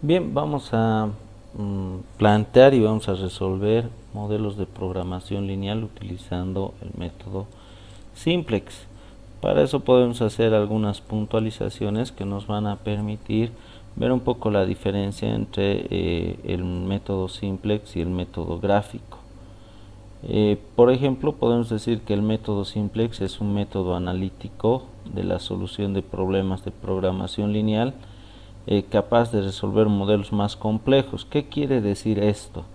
Bien, vamos a plantear y vamos a resolver modelos de programación lineal utilizando el método Simplex. Para eso podemos hacer algunas puntualizaciones que nos van a permitir ver un poco la diferencia entre el método Simplex y el método gráfico. Por ejemplo, podemos decir que el método Simplex es un método analítico de la solución de problemas de programación lineal capaz de resolver modelos más complejos. ¿Qué quiere decir esto?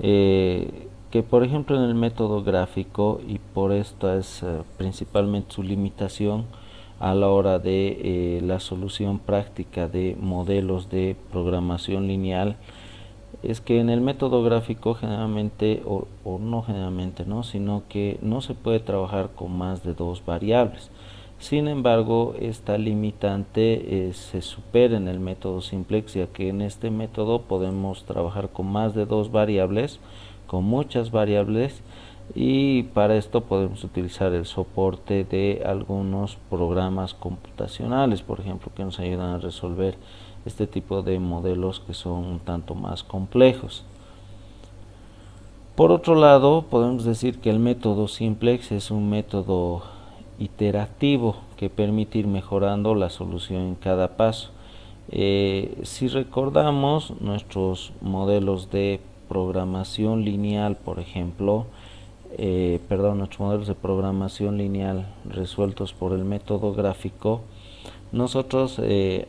Que por ejemplo en el método gráfico, y por esto es principalmente su limitación a la hora de la solución práctica de modelos de programación lineal, es que en el método gráfico generalmente, o no generalmente, ¿no? Sino que no se puede trabajar con más de dos variables. Sin embargo, esta limitante se supera en el método simplex, ya que en este método podemos trabajar con más de dos variables, con muchas variables, y para esto podemos utilizar el soporte de algunos programas computacionales, por ejemplo, que nos ayudan a resolver este tipo de modelos que son un tanto más complejos. Por otro lado, podemos decir que el método simplex es un método iterativo que permite ir mejorando la solución en cada paso. Si recordamos nuestros modelos de programación lineal, por ejemplo, nuestros modelos de programación lineal resueltos por el método gráfico, nosotros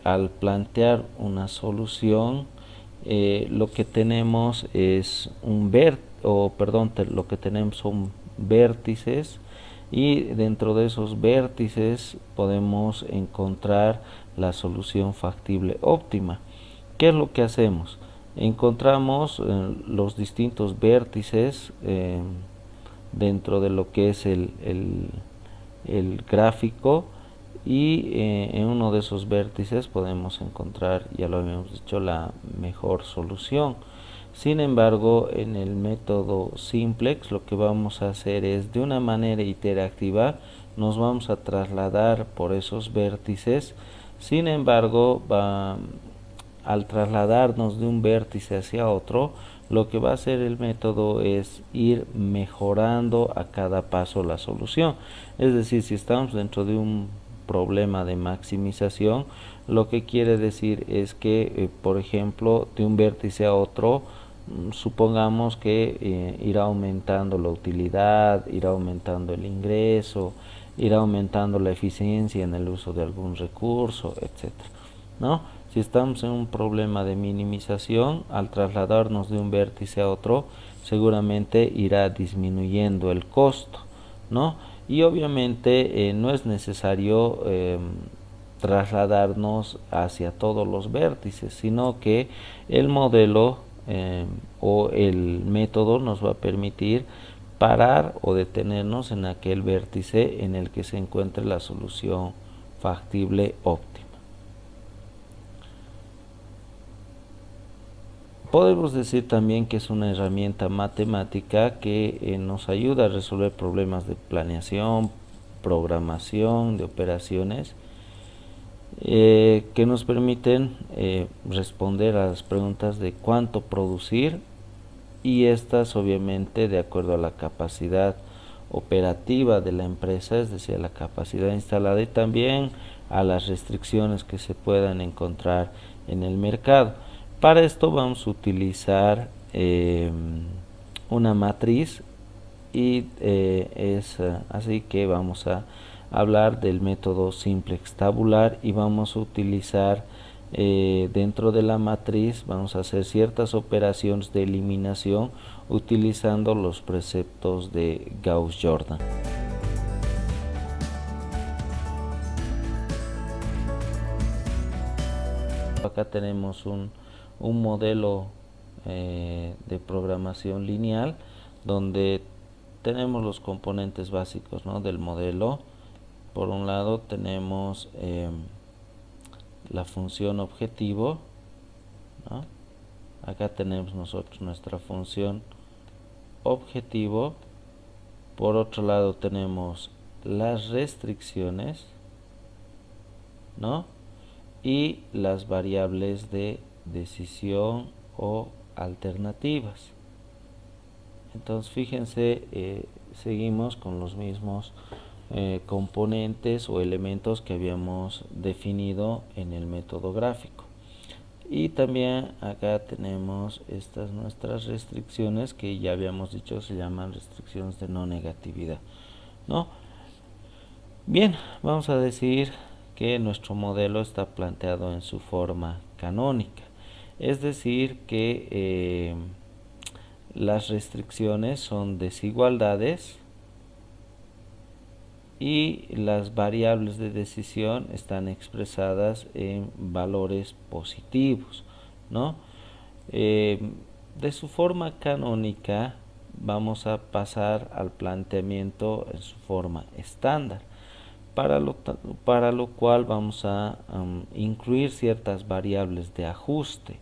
al plantear una solución, lo que tenemos es lo que tenemos son vértices, y dentro de esos vértices podemos encontrar la solución factible óptima. ¿Qué es lo que hacemos? Encontramos los distintos vértices dentro de lo que es el gráfico, y en uno de esos vértices podemos encontrar, ya lo habíamos dicho, la mejor solución. Sin embargo, en el método simplex lo que vamos a hacer es, de una manera iterativa, nos vamos a trasladar por esos vértices. Sin embargo, al trasladarnos de un vértice hacia otro, lo que va a hacer el método es ir mejorando a cada paso la solución. Es decir, si estamos dentro de un problema de maximización, lo que quiere decir es que, por ejemplo, de un vértice a otro, supongamos que irá aumentando la utilidad, irá aumentando el ingreso, irá aumentando la eficiencia en el uso de algún recurso, etcétera, ¿no? Si estamos en un problema de minimización, al trasladarnos de un vértice a otro, seguramente irá disminuyendo el costo, ¿no? Y obviamente no es necesario trasladarnos hacia todos los vértices, sino que el modelo o el método nos va a permitir parar o detenernos en aquel vértice en el que se encuentre la solución factible óptima. Podemos decir también que es una herramienta matemática que nos ayuda a resolver problemas de planeación, programación, de operaciones, que nos permiten responder a las preguntas de cuánto producir, y estas obviamente de acuerdo a la capacidad operativa de la empresa, es decir, a la capacidad instalada, y también a las restricciones que se puedan encontrar en el mercado. Para esto vamos a utilizar una matriz, y es así que vamos a hablar del método simplex tabular, y vamos a utilizar dentro de la matriz, vamos a hacer ciertas operaciones de eliminación utilizando los preceptos de Gauss-Jordan. Acá tenemos un modelo de programación lineal donde tenemos los componentes básicos, ¿no?, del modelo. Por un lado tenemos la función objetivo, ¿no? Acá tenemos nosotros nuestra función objetivo. Por otro lado tenemos las restricciones, ¿no?, y las variables de decisión o alternativas. Entonces fíjense, seguimos con los mismos componentes o elementos que habíamos definido en el método gráfico. Y también acá tenemos estas nuestras restricciones que ya habíamos dicho se llaman restricciones de no negatividad, ¿no? Bien, vamos a decir que nuestro modelo está planteado en su forma canónica, es decir que las restricciones son desigualdades y las variables de decisión están expresadas en valores positivos, ¿no? De su forma canónica vamos a pasar al planteamiento en su forma estándar, para lo cual vamos a incluir ciertas variables de ajuste.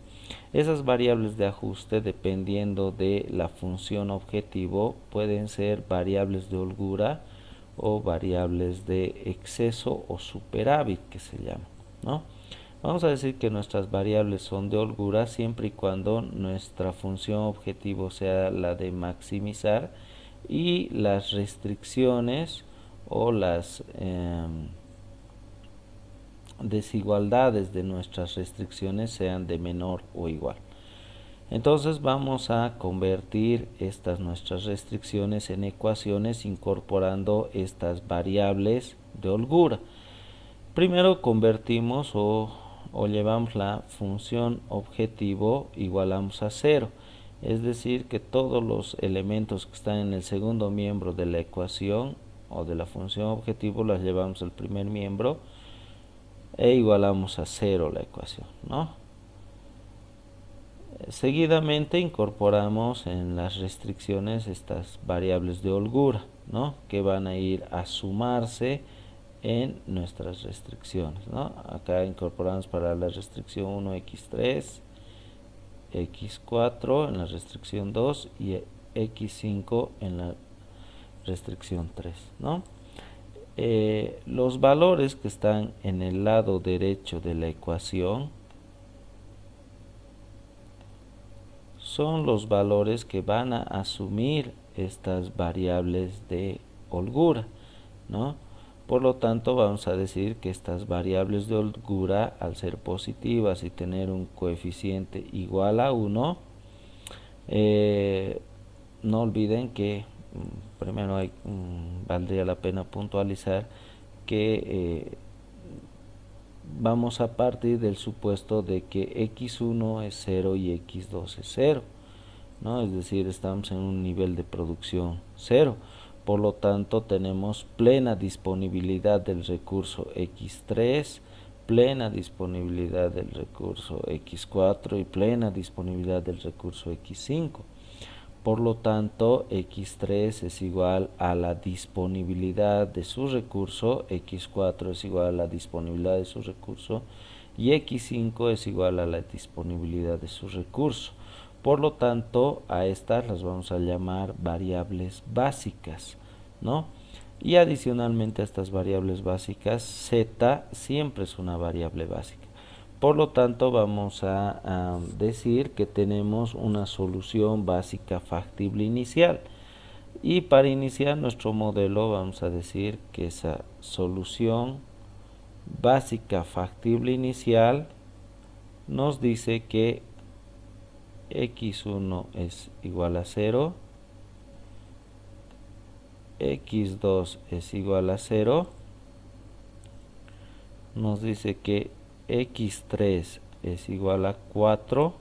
Esas variables de ajuste, dependiendo de la función objetivo, pueden ser variables de holgura o variables de exceso o superávit, que se llama, ¿no? Vamos a decir que nuestras variables son de holgura siempre y cuando nuestra función objetivo sea la de maximizar y las restricciones o las desigualdades de nuestras restricciones sean de menor o igual. Entonces vamos a convertir estas nuestras restricciones en ecuaciones incorporando estas variables de holgura. Primero convertimos o llevamos la función objetivo igualamos a 0, es decir que todos los elementos que están en el segundo miembro de la ecuación o de la función objetivo las llevamos al primer miembro e igualamos a 0 la ecuación, ¿no? Seguidamente incorporamos en las restricciones estas variables de holgura, ¿no? Que van a ir a sumarse en nuestras restricciones, ¿no? Acá incorporamos para la restricción 1 x3, x4 en la restricción 2 y x5 en la restricción 3, ¿no? Los valores que están en el lado derecho de la ecuación son los valores que van a asumir estas variables de holgura, ¿no? Por lo tanto, vamos a decir que estas variables de holgura, al ser positivas y tener un coeficiente igual a 1, no olviden que primero valdría la pena puntualizar que vamos a partir del supuesto de que x1 es 0 y x2 es 0, ¿no? Es decir, estamos en un nivel de producción 0. Por lo tanto, tenemos plena disponibilidad del recurso x3, plena disponibilidad del recurso x4 y plena disponibilidad del recurso x5. Por lo tanto, x3 es igual a la disponibilidad de su recurso, x4 es igual a la disponibilidad de su recurso y x5 es igual a la disponibilidad de su recurso. Por lo tanto, a estas las vamos a llamar variables básicas, ¿no? Y adicionalmente a estas variables básicas, z siempre es una variable básica. Por lo tanto, vamos a decir que tenemos una solución básica factible inicial. Y para iniciar nuestro modelo vamos a decir que esa solución básica factible inicial nos dice que x1 es igual a 0, x2 es igual a 0, nos dice que x3 es igual a 4,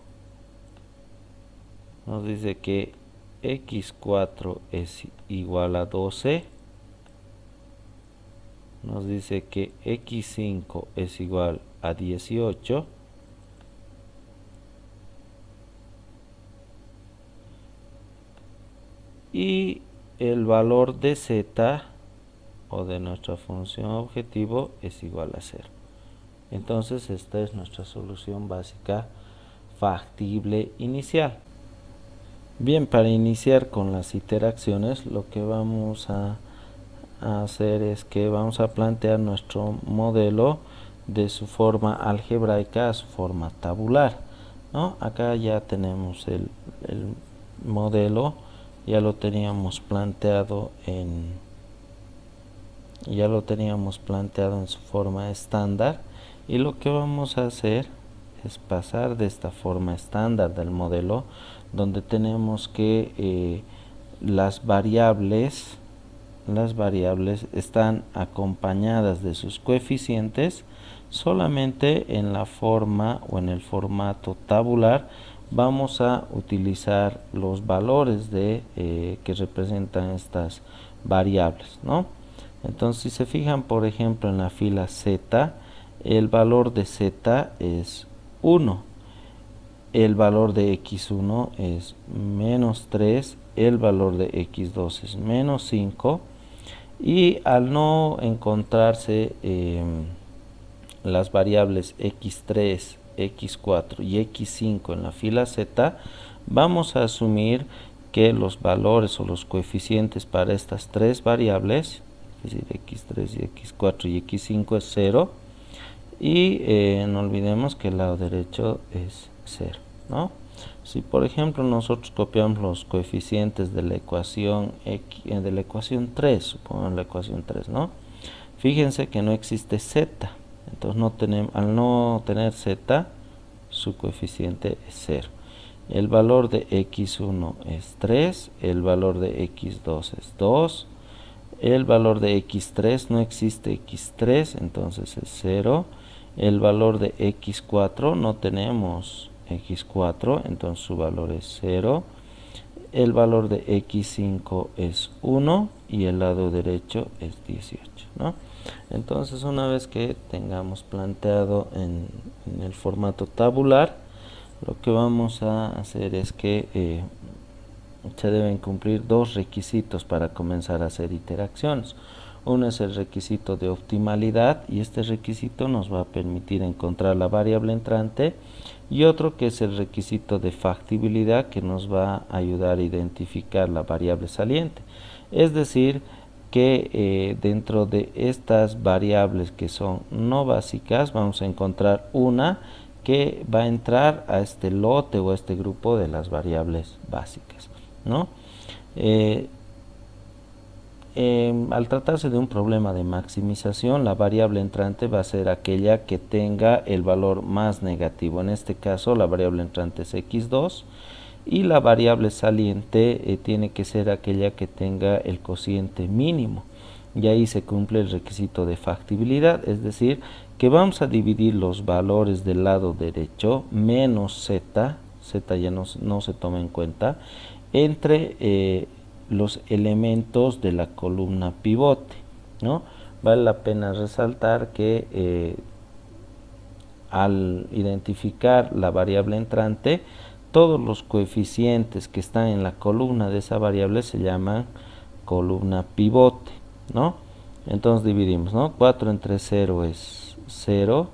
nos dice que x4 es igual a 12, nos dice que x5 es igual a 18, y el valor de z o de nuestra función objetivo es igual a 0. Entonces esta es nuestra solución básica factible inicial. Bien, para iniciar con las interacciones lo que vamos a hacer es que vamos a plantear nuestro modelo de su forma algebraica a su forma tabular, ¿no? Acá ya tenemos el modelo, ya lo teníamos planteado en su forma estándar, y lo que vamos a hacer es pasar de esta forma estándar del modelo, donde tenemos que las variables están acompañadas de sus coeficientes. Solamente en la forma o en el formato tabular vamos a utilizar los valores que representan estas variables, ¿no? Entonces, si se fijan, por ejemplo, en la fila Z, el valor de Z es 1, el valor de x1 es menos 3, el valor de x2 es menos 5, y al no encontrarse las variables x3, x4 y x5 en la fila Z, vamos a asumir que los valores o los coeficientes para estas tres variables, es decir, x3 y x4 y x5, es 0, y no olvidemos que el lado derecho es 0, ¿no? Si por ejemplo nosotros copiamos los coeficientes de la ecuación 3, supongamos la ecuación 3, ¿no? Fíjense que no existe z, entonces al no tener z, su coeficiente es 0. El valor de x1 es 3, el valor de x2 es 2, el valor de x3, no existe x3, entonces es 0. El valor de x4, no tenemos x4, entonces su valor es 0. El valor de x5 es 1 y el lado derecho es 18, ¿no? Entonces, una vez que tengamos planteado en el formato tabular, lo que vamos a hacer es que se deben cumplir dos requisitos para comenzar a hacer interacciones. Uno es el requisito de optimalidad, y este requisito nos va a permitir encontrar la variable entrante, y otro que es el requisito de factibilidad, que nos va a ayudar a identificar la variable saliente. Es decir, que dentro de estas variables que son no básicas, vamos a encontrar una que va a entrar a este lote o a este grupo de las variables básicas, ¿no? Al tratarse de un problema de maximización, la variable entrante va a ser aquella que tenga el valor más negativo. En este caso, la variable entrante es x2, y la variable saliente tiene que ser aquella que tenga el cociente mínimo. Y ahí se cumple el requisito de factibilidad, es decir, que vamos a dividir los valores del lado derecho menos z ya no se toma en cuenta, entre los elementos de la columna pivote, ¿no? Vale la pena resaltar que al identificar la variable entrante, todos los coeficientes que están en la columna de esa variable se llaman columna pivote, ¿no? Entonces dividimos, ¿no? 4 entre 0 es 0,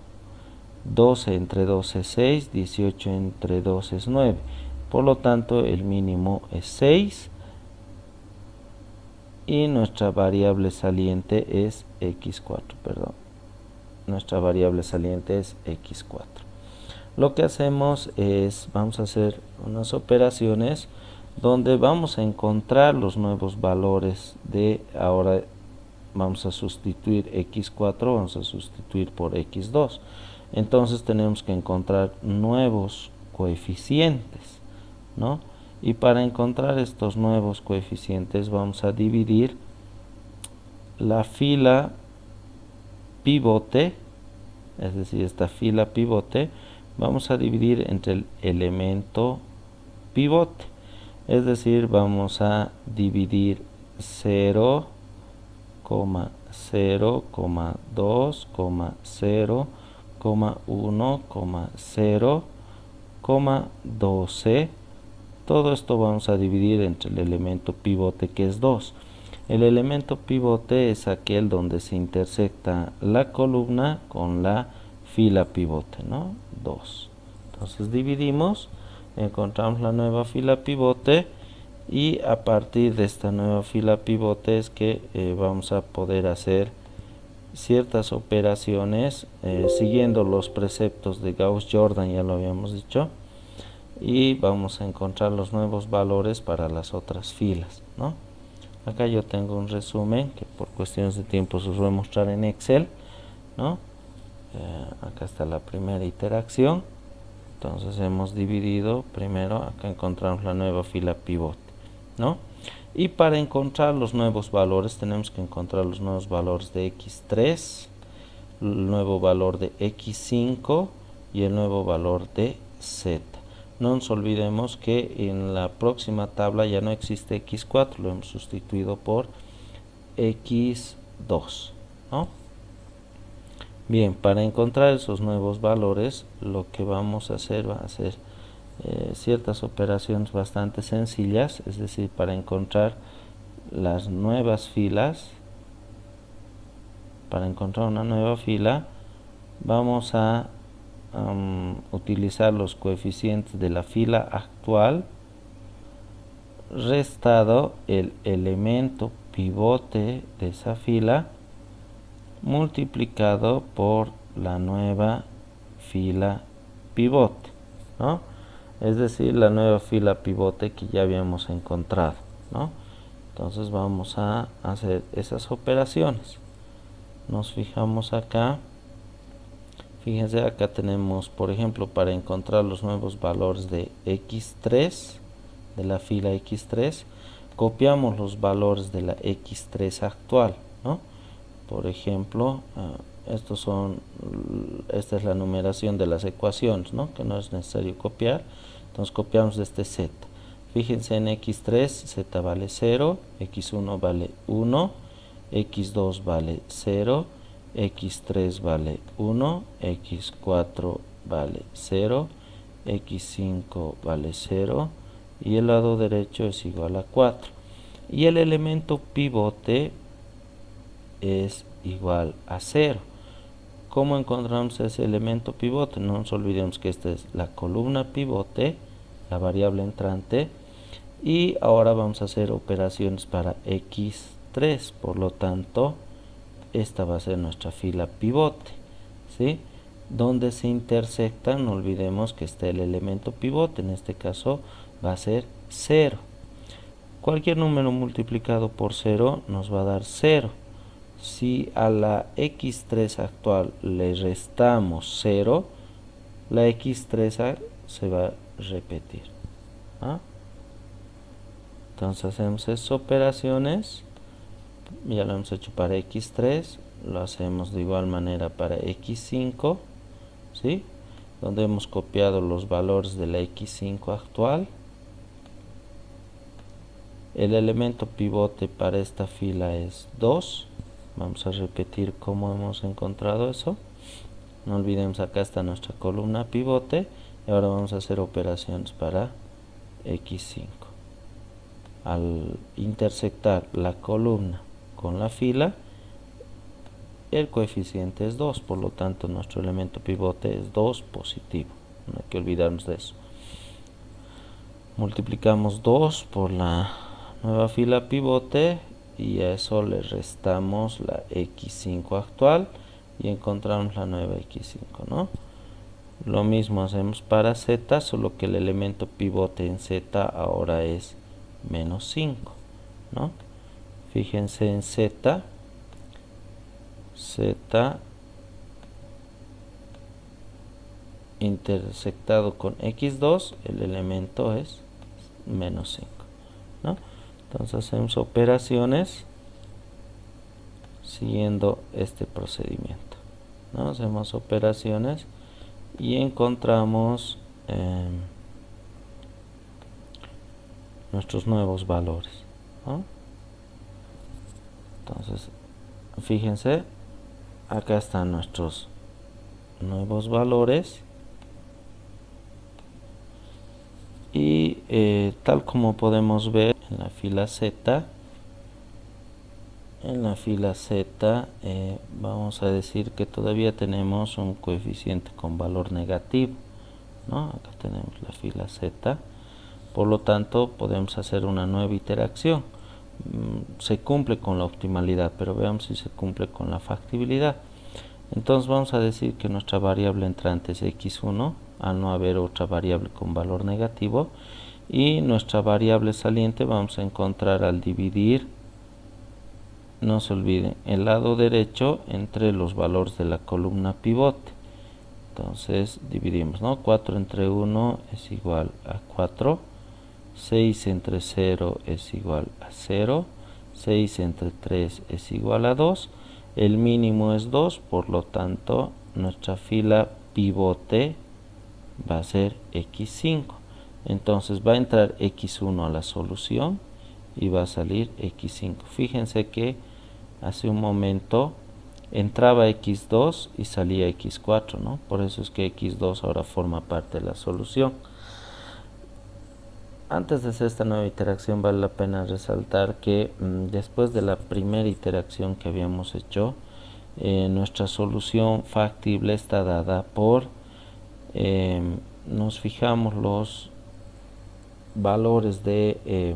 12 entre 2 es 6, 18 entre 2 es 9. Por lo tanto, el mínimo es 6, y nuestra variable saliente es x4, perdón. Nuestra variable saliente es x4. Lo que hacemos es, vamos a hacer unas operaciones donde vamos a encontrar los nuevos valores de, ahora vamos a sustituir x4, vamos a sustituir por x2. Entonces tenemos que encontrar nuevos coeficientes, ¿no? Y para encontrar estos nuevos coeficientes vamos a dividir la fila pivote, es decir, esta fila pivote, vamos a dividir entre el elemento pivote, es decir, vamos a dividir 0, 0, 2, 0, 1, 0, 12. Todo esto vamos a dividir entre el elemento pivote, que es 2. El elemento pivote es aquel donde se intersecta la columna con la fila pivote, ¿no? 2. Entonces dividimos, encontramos la nueva fila pivote, y a partir de esta nueva fila pivote es que vamos a poder hacer ciertas operaciones siguiendo los preceptos de Gauss-Jordan, ya lo habíamos dicho. y vamos a encontrar los nuevos valores para las otras filas, ¿no? Acá yo tengo un resumen que por cuestiones de tiempo os voy a mostrar en Excel, ¿no? Acá está la primera iteración. Entonces hemos dividido, primero acá encontramos la nueva fila pivote, ¿no? Y para encontrar los nuevos valores tenemos que encontrar los nuevos valores de x3, el nuevo valor de x5 y el nuevo valor de z. No nos olvidemos que en la próxima tabla ya no existe x4, lo hemos sustituido por x2, ¿no? Bien, para encontrar esos nuevos valores, lo que vamos a hacer va a ser ciertas operaciones bastante sencillas, es decir, para encontrar las nuevas filas, para encontrar una nueva fila, vamos a utilizar los coeficientes de la fila actual restado el elemento pivote de esa fila multiplicado por la nueva fila pivote, ¿no? Es decir, la nueva fila pivote que ya habíamos encontrado, ¿no? Entonces vamos a hacer esas operaciones. Nos fijamos acá. Fíjense, acá tenemos, por ejemplo, para encontrar los nuevos valores de x3, de la fila x3, copiamos los valores de la x3 actual, ¿no? Por ejemplo, esta es la numeración de las ecuaciones, ¿no? Que no es necesario copiar. Entonces copiamos de este z. Fíjense en x3, z vale 0, x1 vale 1, x2 vale 0, x3 vale 1, x4 vale 0, x5 vale 0 y el lado derecho es igual a 4. Y el elemento pivote es igual a 0. ¿Cómo encontramos ese elemento pivote? No nos olvidemos que esta es la columna pivote, la variable entrante, y ahora vamos a hacer operaciones para x3, por lo tanto esta va a ser nuestra fila pivote, ¿sí? Donde se intersectan, no olvidemos que está el elemento pivote, en este caso va a ser 0. Cualquier número multiplicado por 0 nos va a dar 0. Si a la x3 actual le restamos 0, la x3 se va a repetir, ¿ah? Entonces hacemos esas operaciones, ya lo hemos hecho para x3, lo hacemos de igual manera para x5, ¿sí? Donde hemos copiado los valores de la x5 actual. El elemento pivote para esta fila es 2. Vamos a repetir cómo hemos encontrado eso. No olvidemos, acá está nuestra columna pivote. Y ahora vamos a hacer operaciones para x5. Al intersectar la columna con la fila, el coeficiente es 2. Por lo tanto, nuestro elemento pivote es 2 positivo. No hay que olvidarnos de eso. Multiplicamos 2 por la nueva fila pivote y a eso le restamos la x5 actual y encontramos la nueva x5, ¿no? Lo mismo hacemos para z, solo que el elemento pivote en z ahora es menos 5, ¿no? Fíjense en z intersectado con x2, el elemento es menos 5, ¿no? Entonces hacemos operaciones siguiendo este procedimiento, ¿no? Hacemos operaciones y encontramos nuestros nuevos valores, ¿no? Entonces, fíjense, acá están nuestros nuevos valores y tal como podemos ver en la fila Z, vamos a decir que todavía tenemos un coeficiente con valor negativo, ¿no? Acá tenemos la fila Z, por lo tanto podemos hacer una nueva iteración. Se cumple con la optimalidad, pero veamos si se cumple con la factibilidad. Entonces vamos a decir que nuestra variable entrante es x1, al no haber otra variable con valor negativo, y nuestra variable saliente vamos a encontrar al dividir, no se olviden, el lado derecho entre los valores de la columna pivote. Entonces dividimos, ¿no? 4 entre 1 es igual a 4, 6 entre 0 es igual a 0, 6 entre 3 es igual a 2, el mínimo es 2, por lo tanto nuestra fila pivote va a ser x5. Entonces va a entrar x1 a la solución y va a salir x5. Fíjense que hace un momento entraba x2 y salía x4, ¿no? Por eso es que x2 ahora forma parte de la solución. Antes de hacer esta nueva iteración vale la pena resaltar que después de la primera iteración que habíamos hecho, nuestra solución factible está dada por, nos fijamos los valores de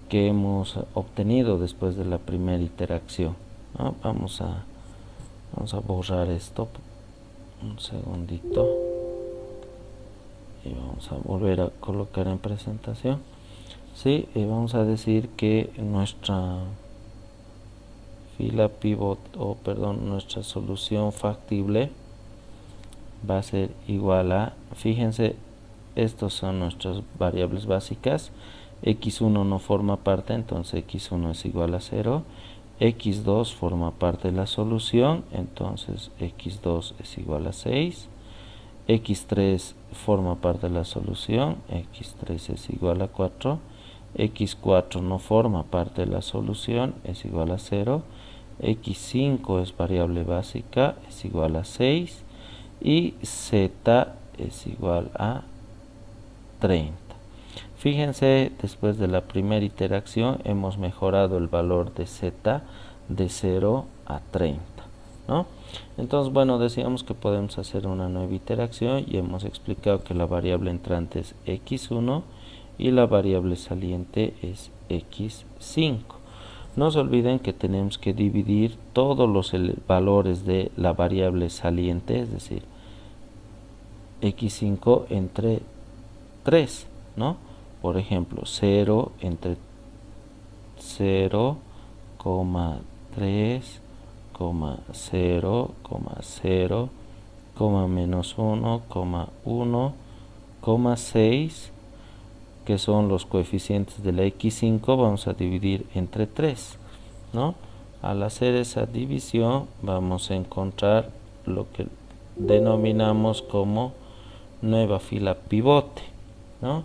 que hemos obtenido después de la primera iteración, ¿no? Vamos a borrar esto un segundito y vamos a volver a colocar en presentación. Sí, y vamos a decir que nuestra fila pivot, nuestra solución factible va a ser igual a, fíjense, estos son nuestras variables básicas. x1 no forma parte, entonces x1 es igual a 0. x2 forma parte de la solución, entonces x2 es igual a 6. x3 forma parte de la solución, x3 es igual a 4. x4 no forma parte de la solución, es igual a 0. x5 es variable básica, es igual a 6. Y z es igual a 30. Fíjense, después de la primera iteración hemos mejorado el valor de z de 0 a 30, ¿no? Entonces, bueno, decíamos que podemos hacer una nueva iteración y hemos explicado que la variable entrante es x1 y la variable saliente es x5. No se olviden que tenemos que dividir todos los valores de la variable saliente, es decir, x5 entre 3, ¿no? Por ejemplo, 0 entre 0, 3, 0, 0, menos 1, 1, 6, que son los coeficientes de la x5, vamos a dividir entre 3, ¿no? Al hacer esa división vamos a encontrar lo que denominamos como nueva fila pivote, ¿no?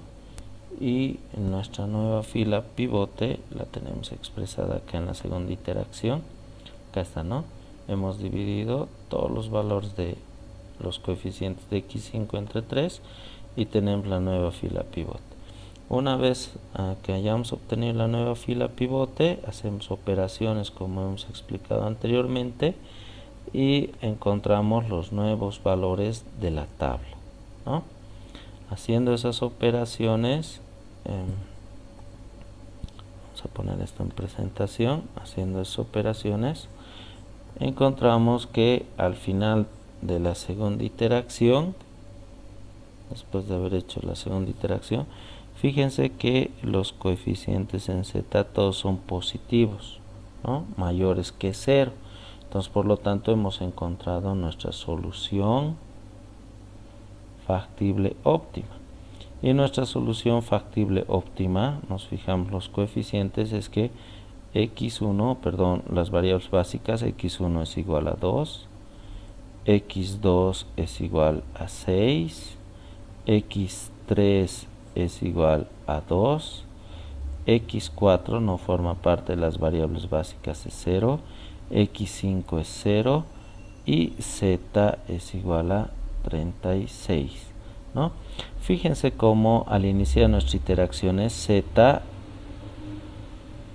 Y nuestra nueva fila pivote la tenemos expresada acá en la segunda iteración. Acá está, ¿no? Hemos dividido todos los valores de los coeficientes de x5 entre 3 y tenemos la nueva fila pivote. Una vez que hayamos obtenido la nueva fila pivote, hacemos operaciones como hemos explicado anteriormente y encontramos los nuevos valores de la tabla, ¿no? Haciendo esas operaciones, vamos a poner esto en presentación. Haciendo esas operaciones encontramos que al final de la segunda iteración, después de haber hecho la segunda iteración, fíjense que los coeficientes en z todos son positivos, ¿no? Mayores que 0. Entonces, por lo tanto, hemos encontrado nuestra solución factible óptima. Y nuestra solución factible óptima, nos fijamos los coeficientes, es que las variables básicas, x1 es igual a 2, x2 es igual a 6, x3 es igual a 2, x4 no forma parte de las variables básicas, es 0, x5 es 0 y z es igual a 36, ¿no? Fíjense cómo al iniciar nuestras iteraciones z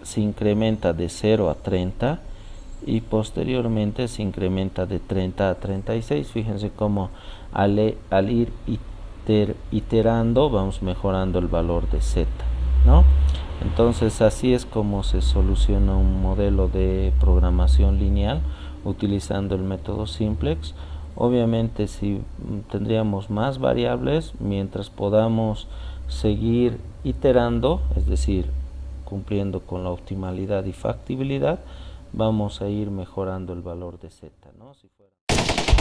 se incrementa de 0 a 30 y posteriormente se incrementa de 30 a 36. Fíjense cómo al ir iterando vamos mejorando el valor de z, ¿no? Entonces así es como se soluciona un modelo de programación lineal utilizando el método simplex. Obviamente si tendríamos más variables, mientras podamos seguir iterando, es decir, cumpliendo con la optimalidad y factibilidad, vamos a ir mejorando el valor de z, ¿no? Si fuera...